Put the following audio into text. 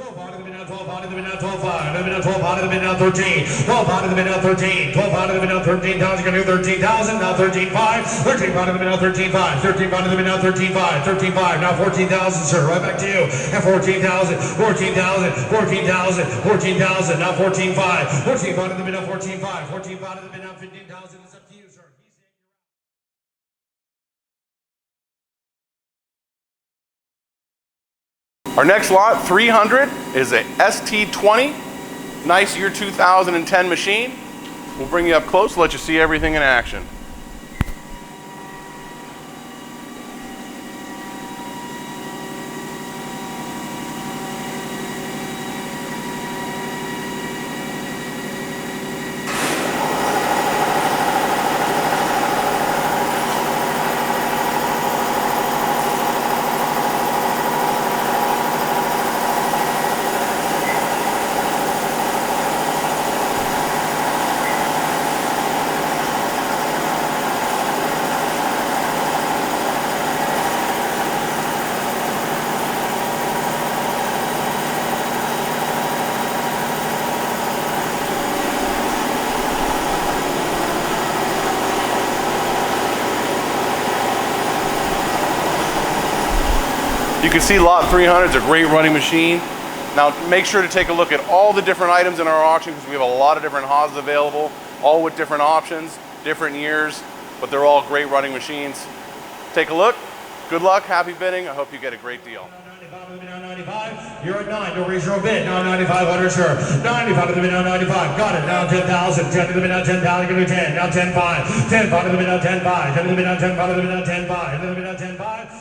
12 out of the mid now, 12 out of the mid now, 12 out of the mid now, 12 out of the mid now, 13, 12 out of the mid now, 13, 12 out of the mid now, 13,000, gonna do 13,000, now 13,500, 13 out of the mid now, 13,500, 13 out of the mid now, 13,500, 13,500, now 14,000, sir, right back to you, and 14,000, 14,000, 14,000, 14,000, now 14,500, 14 out of the mid now, 14,500, 14 out of the mid now, 15,000, it's up to you, sir. Our next lot, 300, is a ST-20, nice year 2010 machine. We'll bring you up close, let you see everything in action. You can see lot 300 is a great running machine. Now make sure to take a look at all the different items in our auction because we have a lot of different Haas available, all with different options, different years, but they're all great running machines. Take a look. Good luck, happy bidding. I hope you get a great deal. Now 95, you're at 9, don't raise your bid. Now 9,500, sure. 95 to the mid, now 95, got it. Now 10,000, 10 to the mid, now 10,000, give me 10. Now 10,500, 10 to the mid, now 10,500, 10 to the mid, now 10,500, to the mid, now 10,500, 10 to the mid, now 10,500.